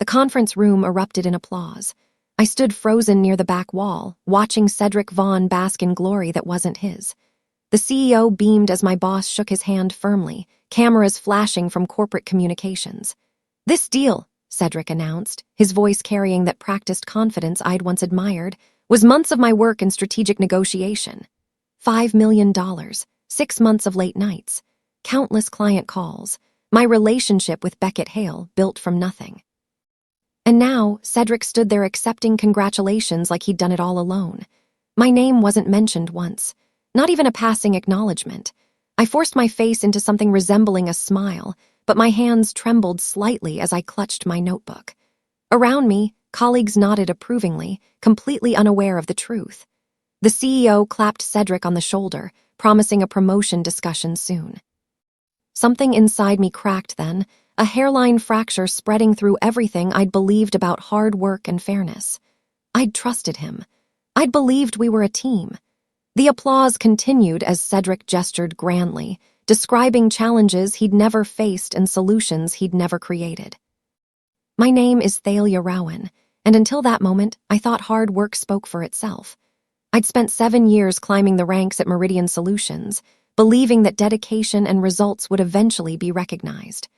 The conference room erupted in applause. I stood frozen near the back wall, watching Cedric Vaughn bask in glory that wasn't his. The CEO beamed as my boss shook his hand firmly, cameras flashing from corporate communications. "This deal," Cedric announced, his voice carrying that practiced confidence I'd once admired, was months of my work in strategic negotiation. $5 million, 6 months of late nights, countless client calls, my relationship with Beckett Hale built from nothing. And now, Cedric stood there accepting congratulations like he'd done it all alone. My name wasn't mentioned once, not even a passing acknowledgement. I forced my face into something resembling a smile, but my hands trembled slightly as I clutched my notebook. Around me, colleagues nodded approvingly, completely unaware of the truth. The CEO clapped Cedric on the shoulder, promising a promotion discussion soon. Something inside me cracked then, a hairline fracture spreading through everything I'd believed about hard work and fairness. I'd trusted him. I'd believed we were a team. The applause continued as Cedric gestured grandly, describing challenges he'd never faced and solutions he'd never created. My name is Thalia Rowan, and until that moment, I thought hard work spoke for itself. I'd spent 7 years climbing the ranks at Meridian Solutions, believing that dedication and results would eventually be recognized.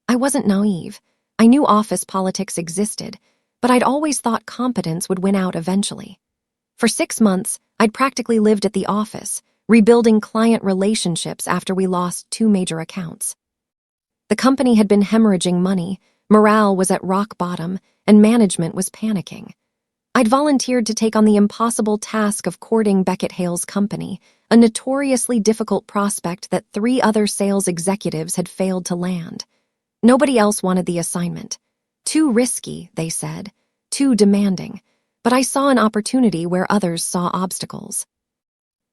I wasn't naive. I knew office politics existed, but I'd always thought competence would win out eventually. For 6 months, I'd practically lived at the office, rebuilding client relationships after we lost 2 major accounts. The company had been hemorrhaging money, morale was at rock bottom, and management was panicking. I'd volunteered to take on the impossible task of courting Beckett Hale's company, a notoriously difficult prospect that 3 other sales executives had failed to land. Nobody else wanted the assignment. Too risky, they said, too demanding, but I saw an opportunity where others saw obstacles.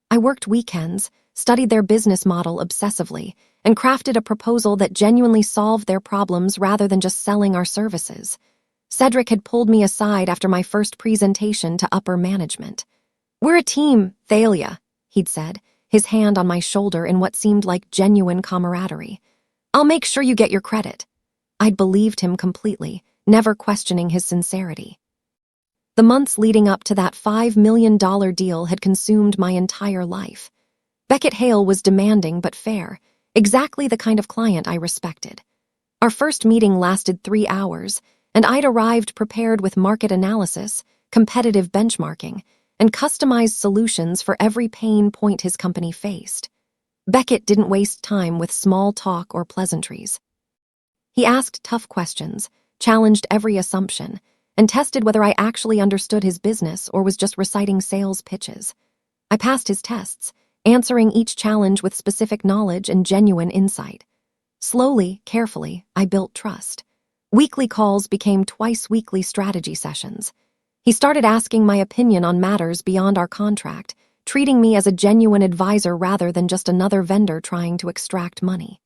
I worked weekends, studied their business model obsessively, and crafted a proposal that genuinely solved their problems rather than just selling our services. Cedric had pulled me aside after my first presentation to upper management. "We're a team, Thalia," he'd said, his hand on my shoulder in what seemed like genuine camaraderie. "I'll make sure you get your credit." I'd believed him completely, never questioning his sincerity. The months leading up to that $5 million deal had consumed my entire life. Beckett Hale was demanding but fair, exactly the kind of client I respected. Our first meeting lasted 3 hours, and I'd arrived prepared with market analysis, competitive benchmarking, and customized solutions for every pain point his company faced. Beckett didn't waste time with small talk or pleasantries. He asked tough questions, challenged every assumption, and tested whether I actually understood his business or was just reciting sales pitches. I passed his tests, answering each challenge with specific knowledge and genuine insight. Slowly, carefully, I built trust. Weekly calls became twice-weekly strategy sessions. He started asking my opinion on matters beyond our contract, treating me as a genuine advisor rather than just another vendor trying to extract money.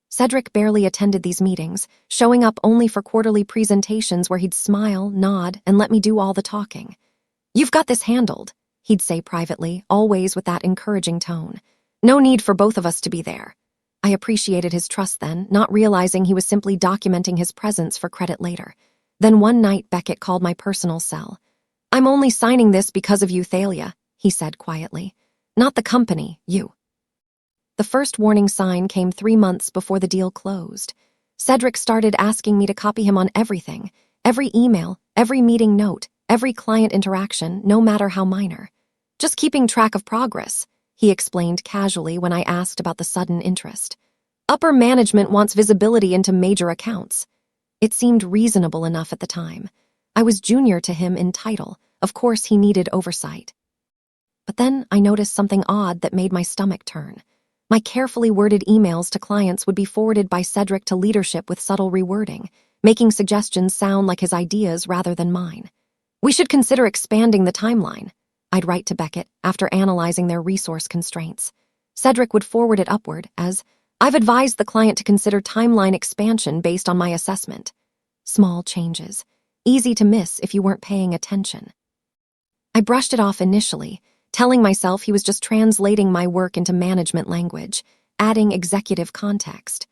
Cedric barely attended these meetings, showing up only for quarterly presentations where he'd smile, nod, and let me do all the talking. "You've got this handled," he'd say privately, always with that encouraging tone. "No need for both of us to be there." I appreciated his trust then, not realizing he was simply documenting his presence for credit later. Then one night Beckett called my personal cell. "I'm only signing this because of you, Thalia," he said quietly. "Not the company, you." The first warning sign came 3 months before the deal closed. Cedric started asking me to copy him on everything, every email, every meeting note, every client interaction, no matter how minor. "Just keeping track of progress," he explained casually when I asked about the sudden interest. "Upper management wants visibility into major accounts." It seemed reasonable enough at the time. I was junior to him in title. Of course he needed oversight. But then I noticed something odd that made my stomach turn. My carefully worded emails to clients would be forwarded by Cedric to leadership with subtle rewording, making suggestions sound like his ideas rather than mine. "We should consider expanding the timeline," I'd write to Beckett after analyzing their resource constraints. Cedric would forward it upward as, "I've advised the client to consider timeline expansion based on my assessment." Small changes, easy to miss if you weren't paying attention. I brushed it off initially, telling myself he was just translating my work into management language, adding executive context.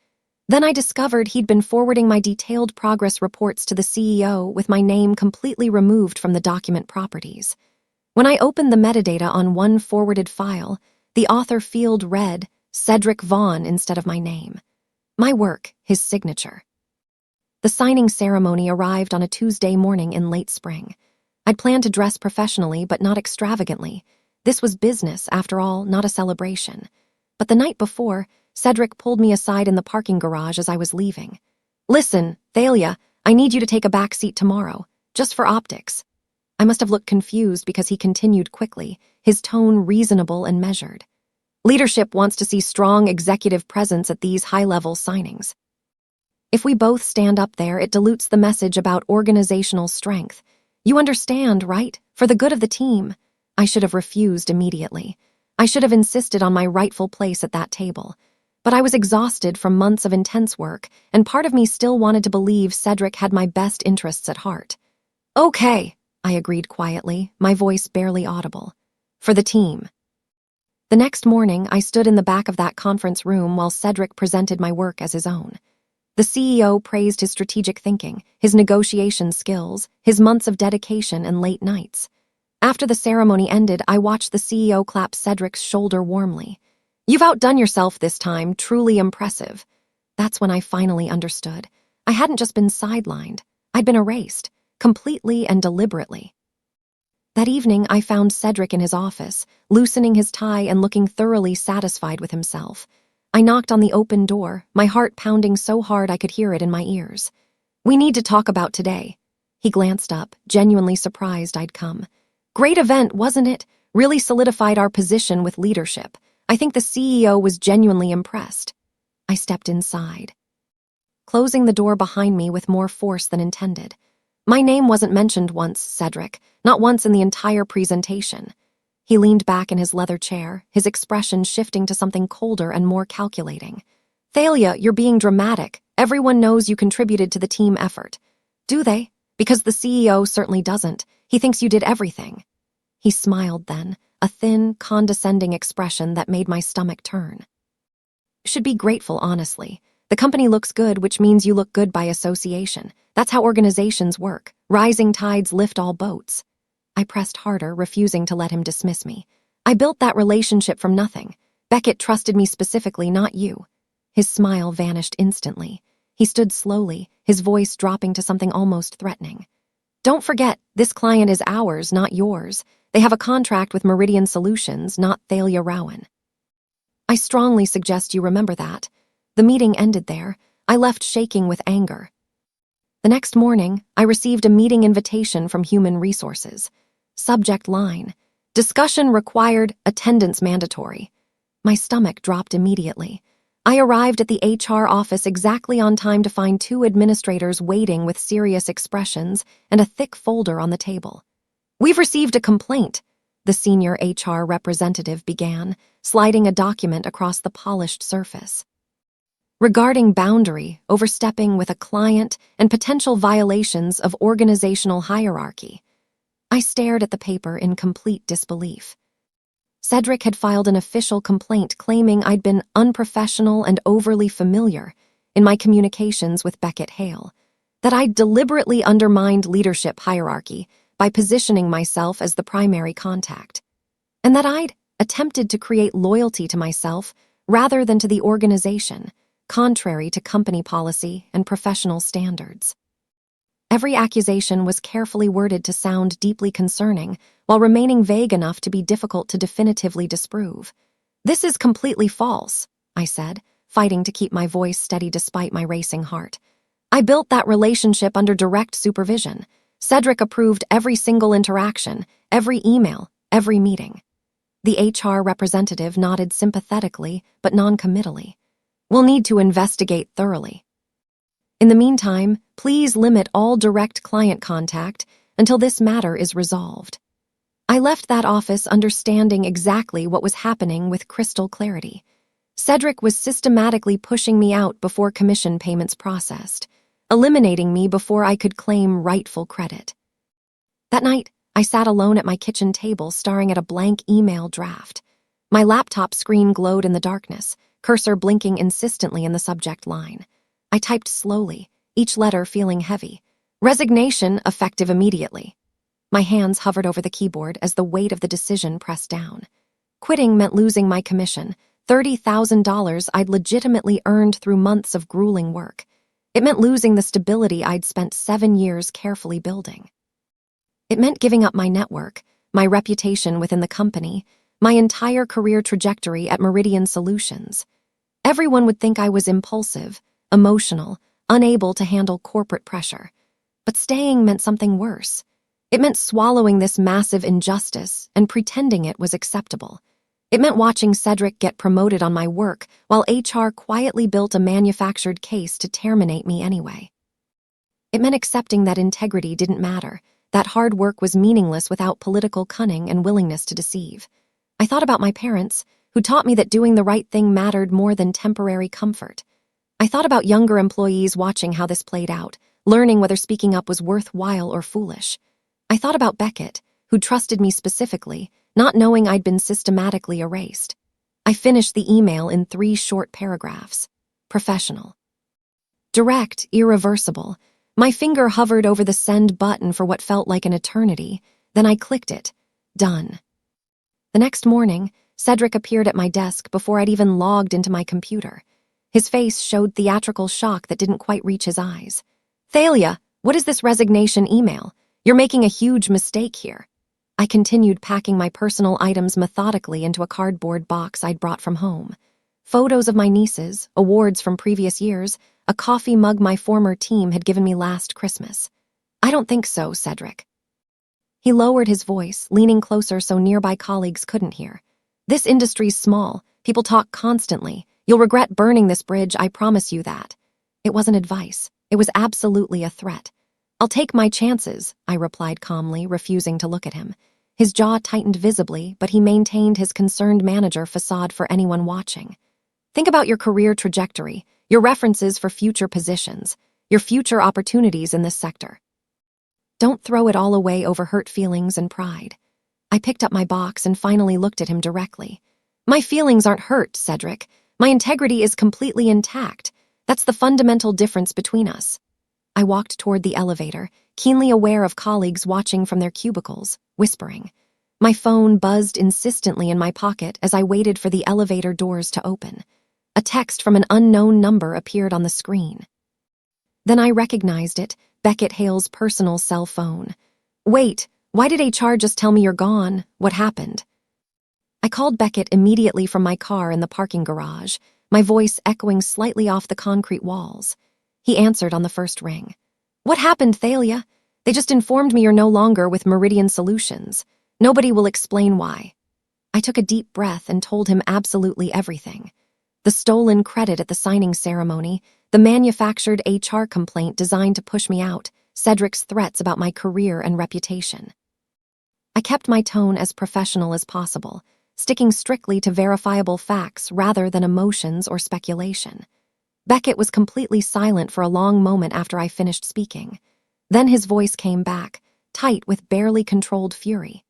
Then I discovered he'd been forwarding my detailed progress reports to the CEO with my name completely removed from the document properties. When I opened the metadata on one forwarded file, the author field read Cedric Vaughn instead of my name. My work, his signature. The signing ceremony arrived on a Tuesday morning in late spring. I'd planned to dress professionally but not extravagantly. This was business, after all, not a celebration. But the night before, Cedric pulled me aside in the parking garage as I was leaving. "Listen, Thalia, I need you to take a back seat tomorrow, just for optics." I must have looked confused because he continued quickly, his tone reasonable and measured. "Leadership wants to see strong executive presence at these high-level signings. If we both stand up there, it dilutes the message about organizational strength. You understand, right? For the good of the team." I should have refused immediately. I should have insisted on my rightful place at that table. But I was exhausted from months of intense work, and part of me still wanted to believe Cedric had my best interests at heart. "Okay," I agreed quietly, my voice barely audible. "For the team." The next morning, I stood in the back of that conference room while Cedric presented my work as his own. The CEO praised his strategic thinking, his negotiation skills, his months of dedication and late nights. After the ceremony ended, I watched the CEO clap Cedric's shoulder warmly. "You've outdone yourself this time, truly impressive." That's when I finally understood. I hadn't just been sidelined. I'd been erased, completely and deliberately. That evening, I found Cedric in his office, loosening his tie and looking thoroughly satisfied with himself. I knocked on the open door, my heart pounding so hard I could hear it in my ears. "We need to talk about today." He glanced up, genuinely surprised I'd come. "Great event, wasn't it? Really solidified our position with leadership. I think the CEO was genuinely impressed." I stepped inside, closing the door behind me with more force than intended. "My name wasn't mentioned once, Cedric, not once in the entire presentation." He leaned back in his leather chair, his expression shifting to something colder and more calculating. "Thalia, you're being dramatic. Everyone knows you contributed to the team effort." "Do they? Because the CEO certainly doesn't. He thinks you did everything." He smiled then, a thin, condescending expression that made my stomach turn. "Should be grateful, honestly. The company looks good, which means you look good by association. That's how organizations work. Rising tides lift all boats." I pressed harder, refusing to let him dismiss me. "I built that relationship from nothing. Beckett trusted me specifically, not you." His smile vanished instantly. He stood slowly, his voice dropping to something almost threatening. "Don't forget, this client is ours, not yours. They have a contract with Meridian Solutions, not Thalia Rowan. I strongly suggest you remember that." The meeting ended there. I left shaking with anger. The next morning, I received a meeting invitation from Human Resources. Subject line: "Discussion required, attendance mandatory." My stomach dropped immediately. I arrived at the HR office exactly on time to find two administrators waiting with serious expressions and a thick folder on the table. "We've received a complaint," the senior HR representative began, sliding a document across the polished surface. "Regarding boundary, overstepping with a client, and potential violations of organizational hierarchy." I stared at the paper in complete disbelief. Cedric had filed an official complaint claiming I'd been unprofessional and overly familiar in my communications with Beckett Hale, that I'd deliberately undermined leadership hierarchy by positioning myself as the primary contact, and that I'd attempted to create loyalty to myself rather than to the organization, contrary to company policy and professional standards. Every accusation was carefully worded to sound deeply concerning, while remaining vague enough to be difficult to definitively disprove. "This is completely false," I said, fighting to keep my voice steady despite my racing heart. "I built that relationship under direct supervision. Cedric approved every single interaction, every email, every meeting." The HR representative nodded sympathetically, but non-committally. "We'll need to investigate thoroughly. In the meantime, please limit all direct client contact until this matter is resolved." I left that office understanding exactly what was happening with crystal clarity. Cedric was systematically pushing me out before commission payments processed, eliminating me before I could claim rightful credit. That night, I sat alone at my kitchen table staring at a blank email draft. My laptop screen glowed in the darkness, cursor blinking insistently in the subject line. I typed slowly, each letter feeling heavy. Resignation, effective immediately. My hands hovered over the keyboard as the weight of the decision pressed down. Quitting meant losing my commission, $30,000 I'd legitimately earned through months of grueling work. It meant losing the stability I'd spent 7 years carefully building. It meant giving up my network, my reputation within the company, my entire career trajectory at Meridian Solutions. Everyone would think I was impulsive, emotional, unable to handle corporate pressure. But staying meant something worse. It meant swallowing this massive injustice and pretending it was acceptable. It meant watching Cedric get promoted on my work while HR quietly built a manufactured case to terminate me anyway. It meant accepting that integrity didn't matter, that hard work was meaningless without political cunning and willingness to deceive. I thought about my parents, who taught me that doing the right thing mattered more than temporary comfort. I thought about younger employees watching how this played out, learning whether speaking up was worthwhile or foolish. I thought about Beckett, who trusted me specifically, not knowing I'd been systematically erased. I finished the email in 3 short paragraphs. Professional. Direct, irreversible. My finger hovered over the send button for what felt like an eternity. Then I clicked it. Done. The next morning, Cedric appeared at my desk before I'd even logged into my computer. His face showed theatrical shock that didn't quite reach his eyes. Thalia, what is this resignation email? You're making a huge mistake here. I continued packing my personal items methodically into a cardboard box I'd brought from home. Photos of my nieces, awards from previous years, a coffee mug my former team had given me last Christmas. I don't think so, Cedric. He lowered his voice, leaning closer so nearby colleagues couldn't hear. This industry's small. People talk constantly. You'll regret burning this bridge, I promise you that. It wasn't advice. It was absolutely a threat. I'll take my chances, I replied calmly, refusing to look at him. His jaw tightened visibly, but he maintained his concerned manager facade for anyone watching. Think about your career trajectory, your references for future positions, your future opportunities in this sector. Don't throw it all away over hurt feelings and pride. I picked up my box and finally looked at him directly. My feelings aren't hurt, Cedric. My integrity is completely intact. That's the fundamental difference between us. I walked toward the elevator, keenly aware of colleagues watching from their cubicles, whispering. My phone buzzed insistently in my pocket as I waited for the elevator doors to open. A text from an unknown number appeared on the screen. Then I recognized it, Beckett Hale's personal cell phone. Wait, why did HR just tell me you're gone? What happened? I called Beckett immediately from my car in the parking garage, my voice echoing slightly off the concrete walls. He answered on the first ring. What happened, Thalia? They just informed me you're no longer with Meridian Solutions. Nobody will explain why. I took a deep breath and told him absolutely everything. The stolen credit at the signing ceremony, the manufactured HR complaint designed to push me out, Cedric's threats about my career and reputation. I kept my tone as professional as possible, sticking strictly to verifiable facts rather than emotions or speculation. Beckett was completely silent for a long moment after I finished speaking. Then his voice came back, tight with barely controlled fury.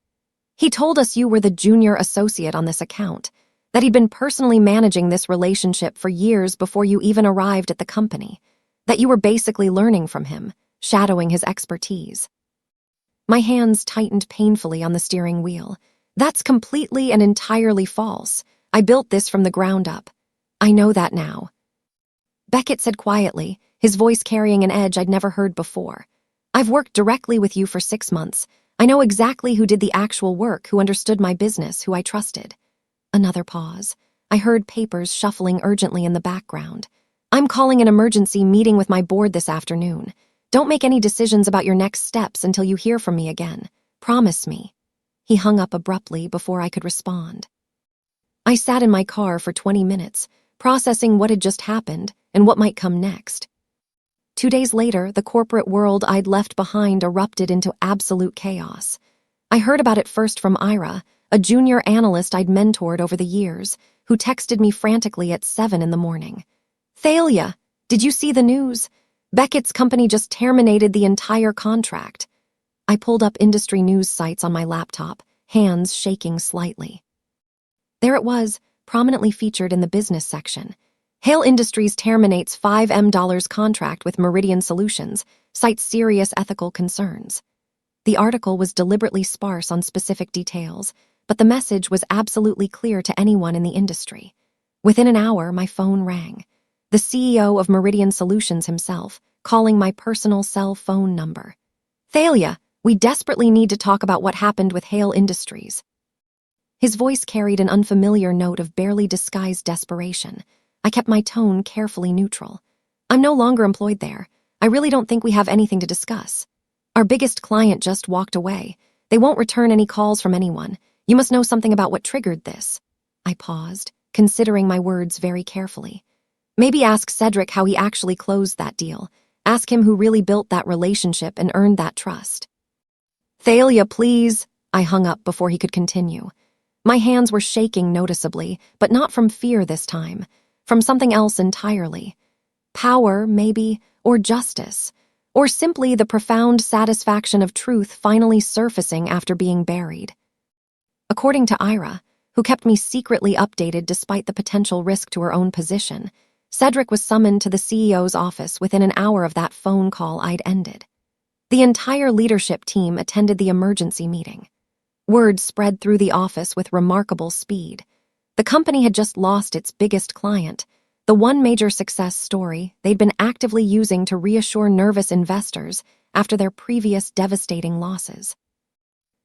He told us you were the junior associate on this account, that he'd been personally managing this relationship for years before you even arrived at the company, that you were basically learning from him, shadowing his expertise. My hands tightened painfully on the steering wheel. That's completely and entirely false. I built this from the ground up. I know that now. Beckett said quietly, his voice carrying an edge I'd never heard before. I've worked directly with you for 6 months. I know exactly who did the actual work, who understood my business, who I trusted. Another pause. I heard papers shuffling urgently in the background. I'm calling an emergency meeting with my board this afternoon. Don't make any decisions about your next steps until you hear from me again. Promise me. He hung up abruptly before I could respond. I sat in my car for 20 minutes, processing what had just happened and what might come next. 2 days later, the corporate world I'd left behind erupted into absolute chaos. I heard about it first from Ira, a junior analyst I'd mentored over the years, who texted me frantically at 7 in the morning. Thalia, did you see the news? Beckett's company just terminated the entire contract. I pulled up industry news sites on my laptop, hands shaking slightly. There it was, prominently featured in the business section. Hale Industries terminates $5 million contract with Meridian Solutions, cites serious ethical concerns. The article was deliberately sparse on specific details, but the message was absolutely clear to anyone in the industry. Within an hour, my phone rang. The CEO of Meridian Solutions himself, calling my personal cell phone number. "Thalia, we desperately need to talk about what happened with Hale Industries." His voice carried an unfamiliar note of barely disguised desperation. I kept my tone carefully neutral. "I'm no longer employed there. I really don't think we have anything to discuss. Our biggest client just walked away. They won't return any calls from anyone. You must know something about what triggered this." I paused, considering my words very carefully. "Maybe ask Cedric how he actually closed that deal. Ask him who really built that relationship and earned that trust." "Thalia, please." I hung up before he could continue. My hands were shaking noticeably, but not from fear this time, from something else entirely. Power, maybe, or justice, or simply the profound satisfaction of truth finally surfacing after being buried. According to Ira, who kept me secretly updated despite the potential risk to her own position, Cedric was summoned to the CEO's office within an hour of that phone call I'd ended. The entire leadership team attended the emergency meeting. Word spread through the office with remarkable speed. The company had just lost its biggest client, the one major success story they'd been actively using to reassure nervous investors after their previous devastating losses.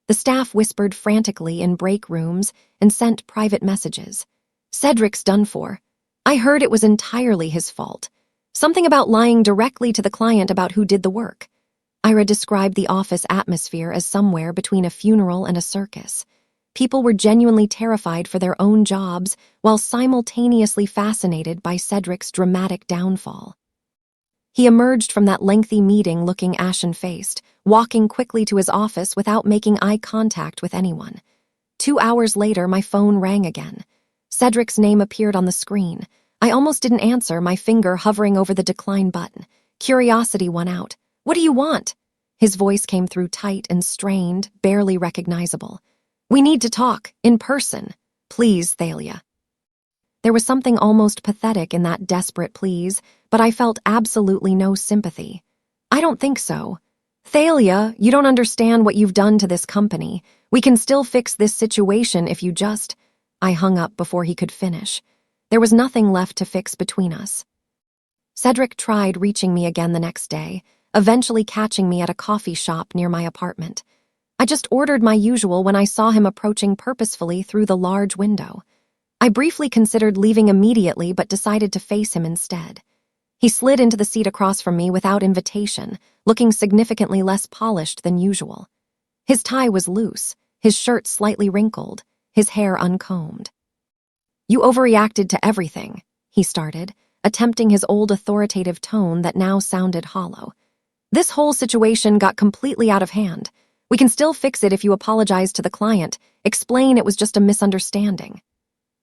The staff whispered frantically in break rooms and sent private messages. "Cedric's done for. I heard it was entirely his fault. Something about lying directly to the client about who did the work." Ira described the office atmosphere as somewhere between a funeral and a circus. People were genuinely terrified for their own jobs while simultaneously fascinated by Cedric's dramatic downfall. He emerged from that lengthy meeting looking ashen-faced, walking quickly to his office without making eye contact with anyone. 2 hours later, my phone rang again. Cedric's name appeared on the screen. I almost didn't answer, my finger hovering over the decline button. Curiosity won out. "What do you want?" His voice came through tight and strained, barely recognizable. "We need to talk, in person. Please, Thalia." There was something almost pathetic in that desperate please, but I felt absolutely no sympathy. "I don't think so. Thalia, you don't understand what you've done to this company. We can still fix this situation if you just—" I hung up before he could finish. There was nothing left to fix between us. Cedric tried reaching me again the next day, eventually catching me at a coffee shop near my apartment. I just ordered my usual when I saw him approaching purposefully through the large window. I briefly considered leaving immediately but decided to face him instead. He slid into the seat across from me without invitation, looking significantly less polished than usual. His tie was loose, his shirt slightly wrinkled, his hair uncombed. "You overreacted to everything," he started, attempting his old authoritative tone that now sounded hollow. "This whole situation got completely out of hand. We can still fix it if you apologize to the client, explain it was just a misunderstanding."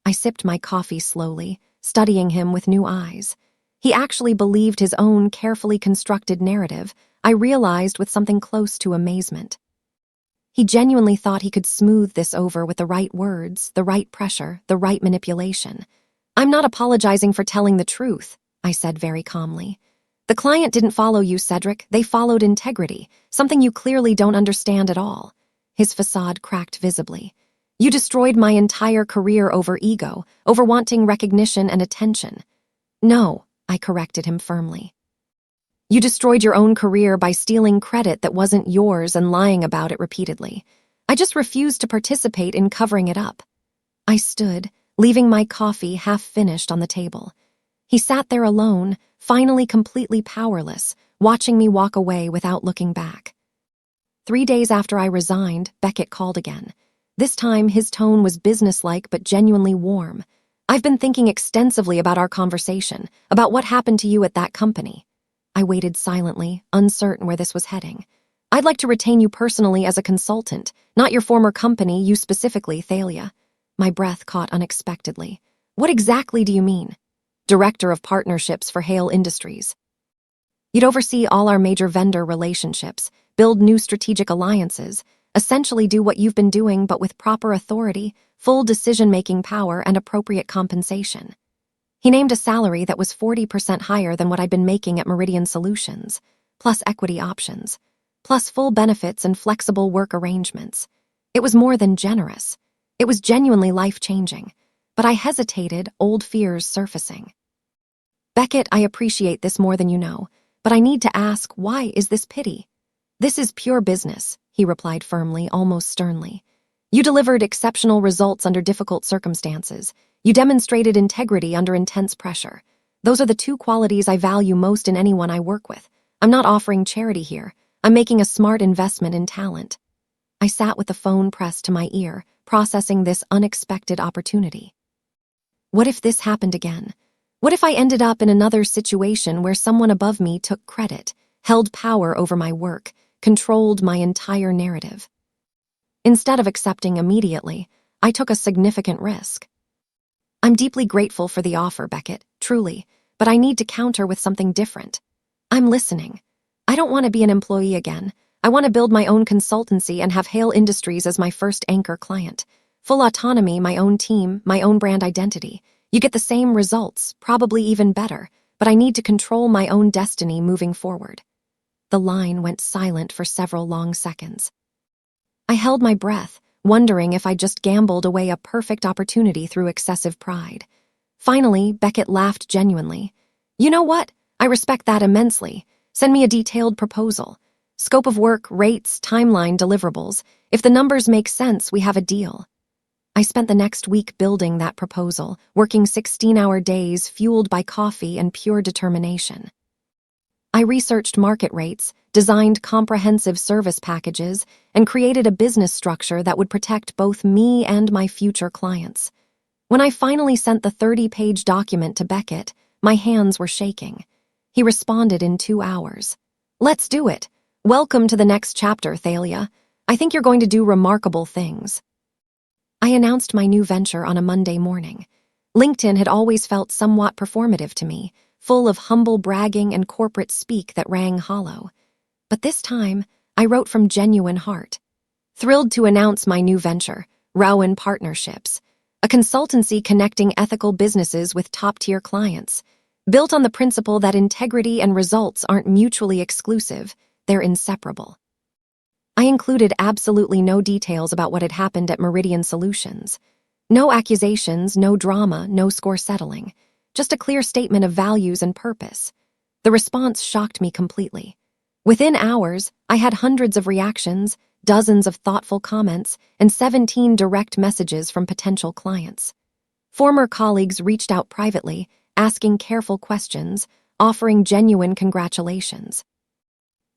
I sipped my coffee slowly, studying him with new eyes. He actually believed his own carefully constructed narrative, I realized with something close to amazement. He genuinely thought he could smooth this over with the right words, the right pressure, the right manipulation. "I'm not apologizing for telling the truth," I said very calmly. "The client didn't follow you, Cedric. They followed integrity, something you clearly don't understand at all." His facade cracked visibly. "You destroyed my entire career over ego, over wanting recognition and attention." "No," I corrected him firmly. "You destroyed your own career by stealing credit that wasn't yours and lying about it repeatedly. I just refused to participate in covering it up." I stood, leaving my coffee half-finished on the table. He sat there alone, finally completely powerless, watching me walk away without looking back. 3 days after I resigned, Beckett called again. This time, his tone was businesslike but genuinely warm. "I've been thinking extensively about our conversation, about what happened to you at that company." I waited silently, uncertain where this was heading. "I'd like to retain you personally as a consultant, not your former company, you specifically, Thalia." My breath caught unexpectedly. "What exactly do you mean?" "Director of Partnerships for Hale Industries. You'd oversee all our major vendor relationships, build new strategic alliances, essentially do what you've been doing but with proper authority, full decision-making power, and appropriate compensation." He named a salary that was 40% higher than what I'd been making at Meridian Solutions, plus equity options, plus full benefits and flexible work arrangements. It was more than generous. It was genuinely life-changing. But I hesitated, old fears surfacing. Beckett, I appreciate this more than you know, but I need to ask, why is this pity? This is pure business, he replied firmly, almost sternly. You delivered exceptional results under difficult circumstances. You demonstrated integrity under intense pressure. Those are the two qualities I value most in anyone I work with. I'm not offering charity here. I'm making a smart investment in talent. I sat with the phone pressed to my ear, processing this unexpected opportunity. What if this happened again? What if I ended up in another situation where someone above me took credit, held power over my work, controlled my entire narrative? Instead of accepting immediately, I took a significant risk. I'm deeply grateful for the offer, Beckett, truly, but I need to counter with something different. I'm listening. I don't want to be an employee again. I want to build my own consultancy and have Hale Industries as my first anchor client. Full autonomy, my own team, my own brand identity. You get the same results, probably even better, but I need to control my own destiny moving forward. The line went silent for several long seconds. I held my breath, wondering if I just gambled away a perfect opportunity through excessive pride. Finally, Beckett laughed genuinely. You know what? I respect that immensely. Send me a detailed proposal. Scope of work, rates, timeline, deliverables. If the numbers make sense, we have a deal. I spent the next week building that proposal, working 16-hour days fueled by coffee and pure determination. I researched market rates, designed comprehensive service packages, and created a business structure that would protect both me and my future clients. When I finally sent the 30-page document to Beckett, my hands were shaking. He responded in 2 hours. Let's do it. Welcome to the next chapter, Thalia. I think you're going to do remarkable things. I announced my new venture on a Monday morning. LinkedIn had always felt somewhat performative to me, full of humble bragging and corporate speak that rang hollow. But this time, I wrote from genuine heart. Thrilled to announce my new venture, Rowan Partnerships, a consultancy connecting ethical businesses with top-tier clients, built on the principle that integrity and results aren't mutually exclusive, they're inseparable. I included absolutely no details about what had happened at Meridian Solutions. No accusations, no drama, no score settling. Just a clear statement of values and purpose. The response shocked me completely. Within hours, I had hundreds of reactions, dozens of thoughtful comments, and 17 direct messages from potential clients. Former colleagues reached out privately, asking careful questions, offering genuine congratulations.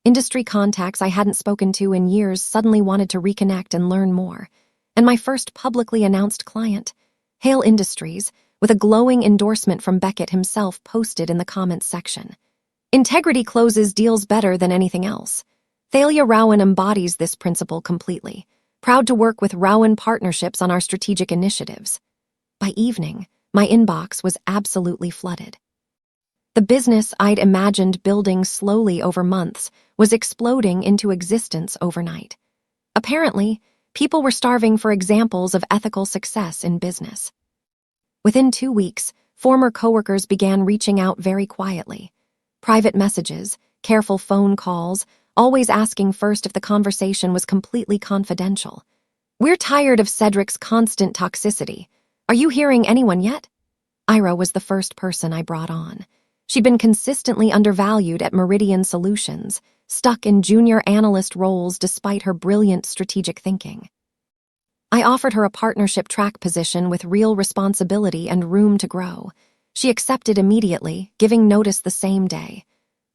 Industry contacts I hadn't spoken to in years suddenly wanted to reconnect and learn more. And my first publicly announced client, Hale Industries, with a glowing endorsement from Beckett himself posted in the comments section. Integrity closes deals better than anything else. Thalia Rowan embodies this principle completely, proud to work with Rowan Partnerships on our strategic initiatives. By evening, my inbox was absolutely flooded. The business I'd imagined building slowly over months was exploding into existence overnight. Apparently, people were starving for examples of ethical success in business. Within 2 weeks, former coworkers began reaching out very quietly. Private messages, careful phone calls, always asking first if the conversation was completely confidential. We're tired of Cedric's constant toxicity. Are you hearing anyone yet? Ira was the first person I brought on. She'd been consistently undervalued at Meridian Solutions, stuck in junior analyst roles despite her brilliant strategic thinking. I offered her a partnership track position with real responsibility and room to grow. She accepted immediately, giving notice the same day.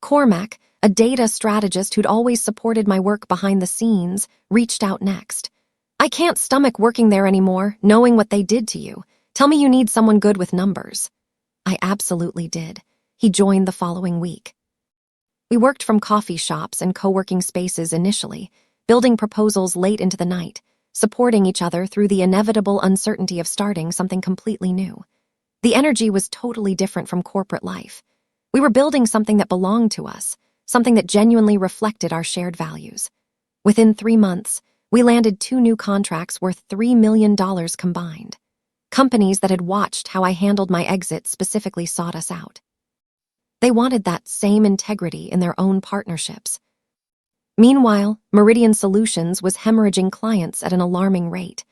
Cormac, a data strategist who'd always supported my work behind the scenes, reached out next. I can't stomach working there anymore, knowing what they did to you. Tell me you need someone good with numbers. I absolutely did. He joined the following week. We worked from coffee shops and co-working spaces initially, building proposals late into the night, supporting each other through the inevitable uncertainty of starting something completely new. The energy was totally different from corporate life. We were building something that belonged to us, something that genuinely reflected our shared values. Within 3 months, we landed 2 new contracts worth $3 million combined. Companies that had watched how I handled my exit specifically sought us out. They wanted that same integrity in their own partnerships. Meanwhile, Meridian Solutions was hemorrhaging clients at an alarming rate.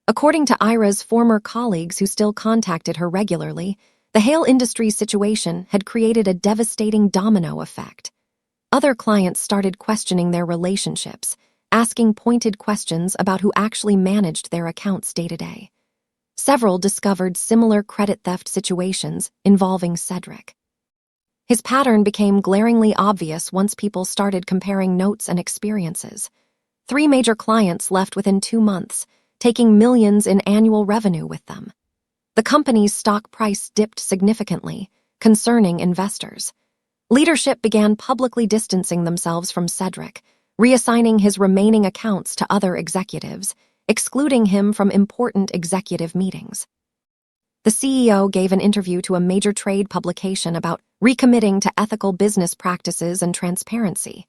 According to Ira's former colleagues who still contacted her regularly, the hail industry's situation had created a devastating domino effect. Other clients started questioning their relationships, asking pointed questions about who actually managed their accounts day to day. Several discovered similar credit theft situations involving Cedric. His pattern became glaringly obvious once people started comparing notes and experiences. 3 major clients left within 2 months, taking millions in annual revenue with them. The company's stock price dipped significantly, concerning investors. Leadership began publicly distancing themselves from Cedric, reassigning his remaining accounts to other executives, excluding him from important executive meetings. The CEO gave an interview to a major trade publication about recommitting to ethical business practices and transparency,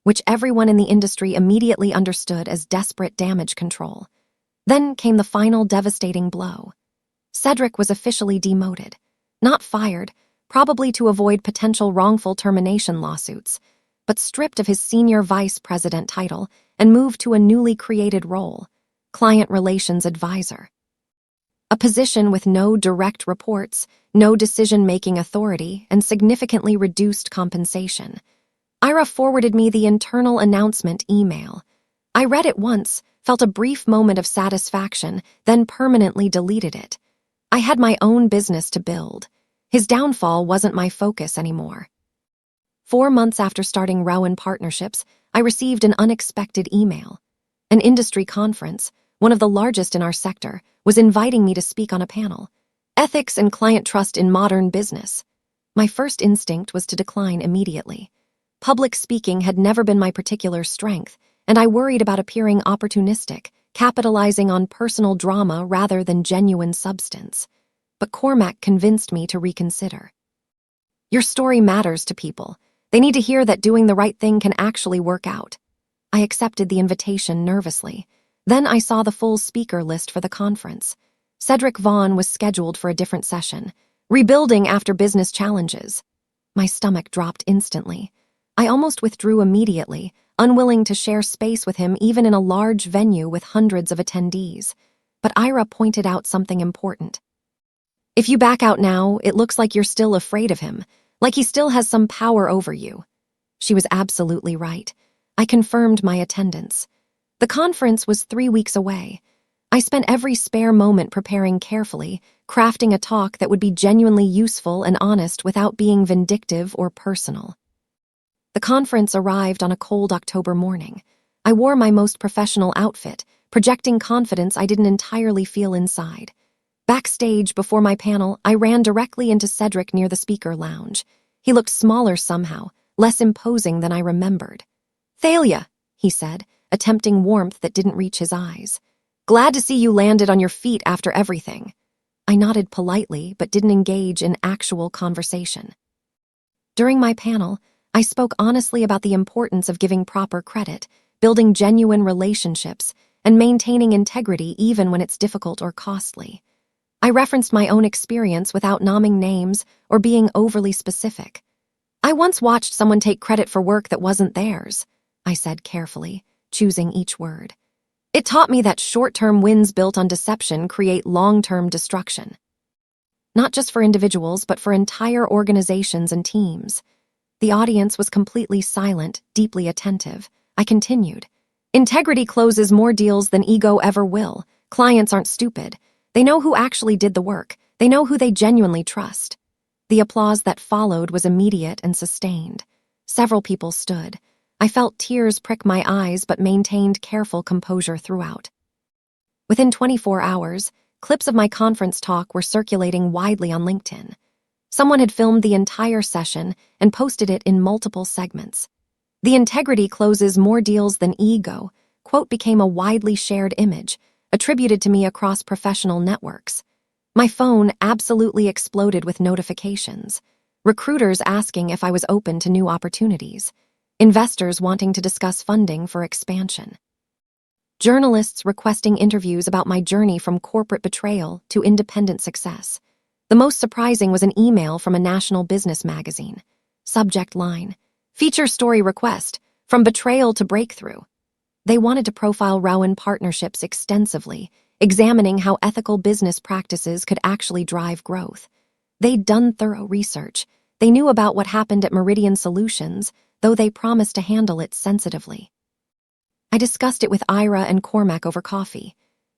which everyone in the industry immediately understood as desperate damage control. Then came the final devastating blow. Cedric was officially demoted, not fired, probably to avoid potential wrongful termination lawsuits, but stripped of his senior vice president title and moved to a newly created role, client relations advisor. A position with no direct reports, no decision-making authority, and significantly reduced compensation. Ira forwarded me the internal announcement email. I read it once, felt a brief moment of satisfaction, then permanently deleted it. I had my own business to build. His downfall wasn't my focus anymore. 4 months after starting Rowan Partnerships, I received an unexpected email. An industry conference, one of the largest in our sector, was inviting me to speak on a panel, Ethics and Client Trust in Modern Business. My first instinct was to decline immediately. Public speaking had never been my particular strength, and I worried about appearing opportunistic, capitalizing on personal drama rather than genuine substance. But Cormac convinced me to reconsider. Your story matters to people. They need to hear that doing the right thing can actually work out. I accepted the invitation nervously. Then I saw the full speaker list for the conference. Cedric Vaughn was scheduled for a different session, rebuilding after business challenges. My stomach dropped instantly. I almost withdrew immediately, unwilling to share space with him even in a large venue with hundreds of attendees. But Ira pointed out something important. If you back out now, it looks like you're still afraid of him, like he still has some power over you. She was absolutely right. I confirmed my attendance. The conference was 3 weeks away. I spent every spare moment preparing carefully, crafting a talk that would be genuinely useful and honest without being vindictive or personal. The conference arrived on a cold October morning. I wore my most professional outfit, projecting confidence I didn't entirely feel inside. Backstage before my panel, I ran directly into Cedric near the speaker lounge. He looked smaller somehow, less imposing than I remembered. "Thalia," he said, attempting warmth that didn't reach his eyes. "Glad to see you landed on your feet after everything." I nodded politely, but didn't engage in actual conversation. During my panel, I spoke honestly about the importance of giving proper credit, building genuine relationships, and maintaining integrity even when it's difficult or costly. I referenced my own experience without naming names or being overly specific. "I once watched someone take credit for work that wasn't theirs," I said carefully, choosing each word. "It taught me that short-term wins built on deception create long-term destruction. Not just for individuals, but for entire organizations and teams." The audience was completely silent, deeply attentive. I continued. "Integrity closes more deals than ego ever will. Clients aren't stupid. They know who actually did the work. They know who they genuinely trust." The applause that followed was immediate and sustained. Several people stood. I felt tears prick my eyes but maintained careful composure throughout. Within 24 hours, clips of my conference talk were circulating widely on LinkedIn. Someone had filmed the entire session and posted it in multiple segments. "The integrity closes more deals than ego" quote became a widely shared image, attributed to me across professional networks. My phone absolutely exploded with notifications. Recruiters asking if I was open to new opportunities. Investors wanting to discuss funding for expansion. Journalists requesting interviews about my journey from corporate betrayal to independent success. The most surprising was an email from a national business magazine. Subject line: feature story request, from betrayal to breakthrough. They wanted to profile Rowan Partnerships extensively, examining how ethical business practices could actually drive growth. They'd done thorough research. They knew about what happened at Meridian Solutions, though they promised to handle it sensitively. I discussed it with Ira and Cormac over coffee.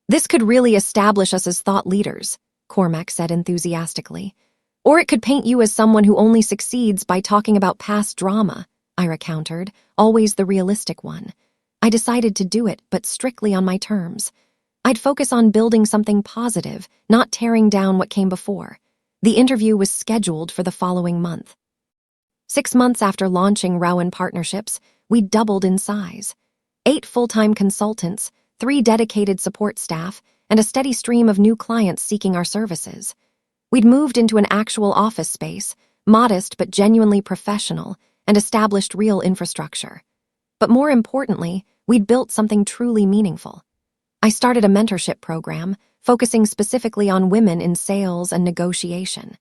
This could really establish us as thought leaders, Cormac said enthusiastically. Or it could paint you as someone who only succeeds by talking about past drama, Ira countered, always the realistic one. I decided to do it, but strictly on my terms. I'd focus on building something positive, not tearing down what came before. The interview was scheduled for the following month. 6 months after launching Rowan Partnerships, we doubled in size. 8 full-time consultants, 3 dedicated support staff, and a steady stream of new clients seeking our services. We'd moved into an actual office space, modest but genuinely professional, and established real infrastructure. But more importantly, we'd built something truly meaningful. I started a mentorship program, focusing specifically on women in sales and negotiation.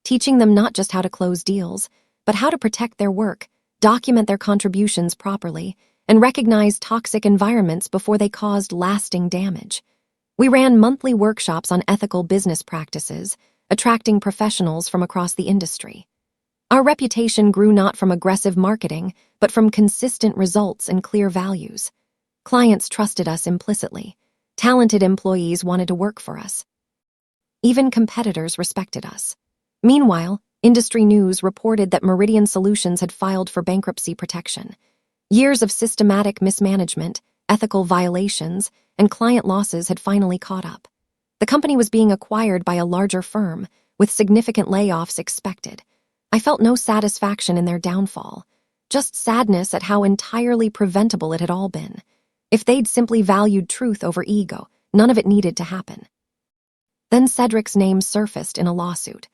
Teaching them not just how to close deals, but how to protect their work, document their contributions properly, and recognize toxic environments before they caused lasting damage. We ran monthly workshops on ethical business practices, attracting professionals from across the industry. Our reputation grew not from aggressive marketing, but from consistent results and clear values. Clients trusted us implicitly. Talented employees wanted to work for us. Even competitors respected us. Meanwhile, industry news reported that Meridian Solutions had filed for bankruptcy protection. Years of systematic mismanagement, ethical violations, and client losses had finally caught up. The company was being acquired by a larger firm, with significant layoffs expected. I felt no satisfaction in their downfall, just sadness at how entirely preventable it had all been. If they'd simply valued truth over ego, none of it needed to happen. Then Cedric's name surfaced in a lawsuit.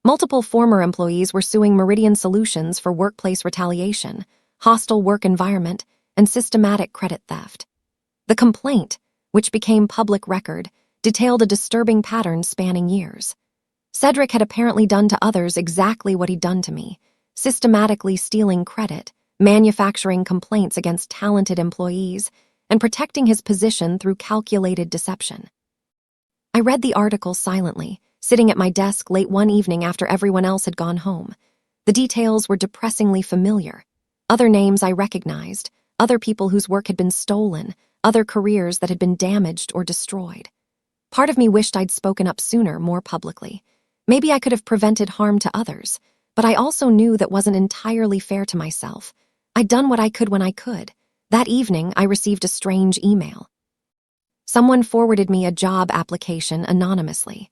Multiple former employees were suing Meridian Solutions for workplace retaliation, hostile work environment, and systematic credit theft. The complaint, which became public record, detailed a disturbing pattern spanning years. Cedric had apparently done to others exactly what he'd done to me, systematically stealing credit, manufacturing complaints against talented employees, and protecting his position through calculated deception. I read the article silently, sitting at my desk late one evening after everyone else had gone home. The details were depressingly familiar. Other names I recognized, other people whose work had been stolen, other careers that had been damaged or destroyed. Part of me wished I'd spoken up sooner, more publicly. Maybe I could have prevented harm to others, but I also knew that wasn't entirely fair to myself. I'd done what I could when I could. That evening, I received a strange email. Someone forwarded me a job application anonymously.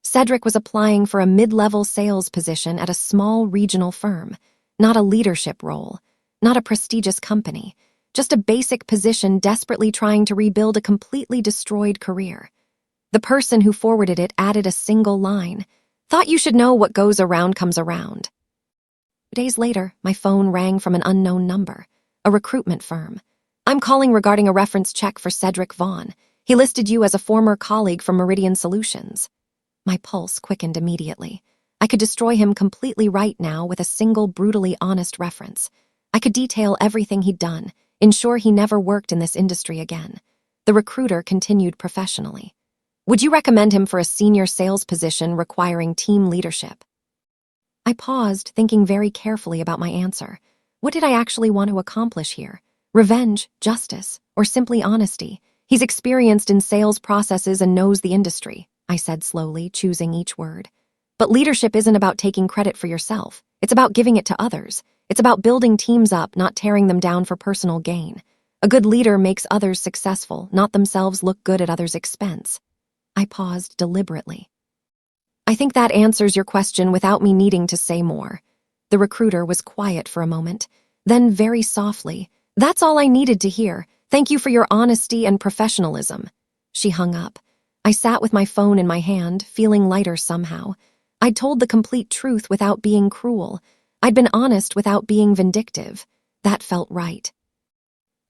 Cedric was applying for a mid-level sales position at a small regional firm, not a leadership role, not a prestigious company, just a basic position desperately trying to rebuild a completely destroyed career. The person who forwarded it added a single line: "Thought you should know what goes around comes around." Days later, my phone rang from an unknown number, a recruitment firm. "I'm calling regarding a reference check for Cedric Vaughn. He listed you as a former colleague from Meridian Solutions." My pulse quickened immediately. I could destroy him completely right now with a single brutally honest reference. I could detail everything he'd done, ensure he never worked in this industry again. The recruiter continued professionally. "Would you recommend him for a senior sales position requiring team leadership?" I paused, thinking very carefully about my answer. What did I actually want to accomplish here? Revenge, justice, or simply honesty? "He's experienced in sales processes and knows the industry," I said slowly, choosing each word. "But leadership isn't about taking credit for yourself. It's about giving it to others. It's about building teams up, not tearing them down for personal gain. A good leader makes others successful, not themselves look good at others' expense." I paused deliberately. "I think that answers your question without me needing to say more." The recruiter was quiet for a moment, then very softly, "That's all I needed to hear. Thank you for your honesty and professionalism." She hung up. I sat with my phone in my hand, feeling lighter somehow. I'd told the complete truth without being cruel. I'd been honest without being vindictive. That felt right.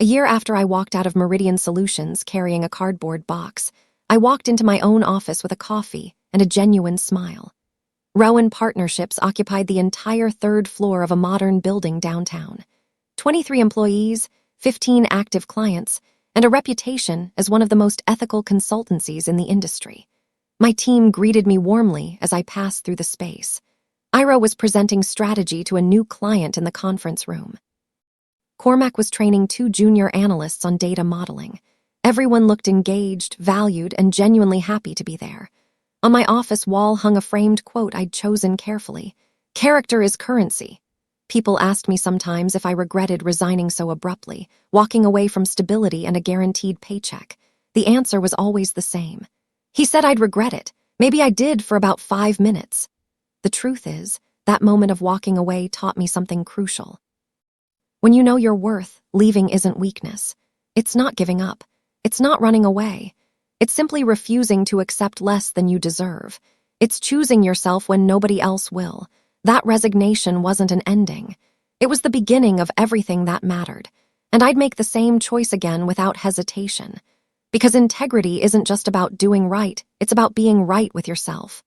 A year after I walked out of Meridian Solutions carrying a cardboard box, I walked into my own office with a coffee and a genuine smile. Rowan Partnerships occupied the entire third floor of a modern building downtown. 23 employees, 15 active clients, and a reputation as one of the most ethical consultancies in the industry. My team greeted me warmly as I passed through the space. Ira was presenting strategy to a new client in the conference room. Cormac was training 2 junior analysts on data modeling. Everyone looked engaged, valued, and genuinely happy to be there. On my office wall hung a framed quote I'd chosen carefully. "Character is currency." People asked me sometimes if I regretted resigning so abruptly, walking away from stability and a guaranteed paycheck. The answer was always the same. He said I'd regret it. Maybe I did for about 5 minutes. The truth is, that moment of walking away taught me something crucial. When you know your worth, leaving isn't weakness. It's not giving up. It's not running away. It's simply refusing to accept less than you deserve. It's choosing yourself when nobody else will. That resignation wasn't an ending. It was the beginning of everything that mattered. And I'd make the same choice again without hesitation. Because integrity isn't just about doing right, it's about being right with yourself.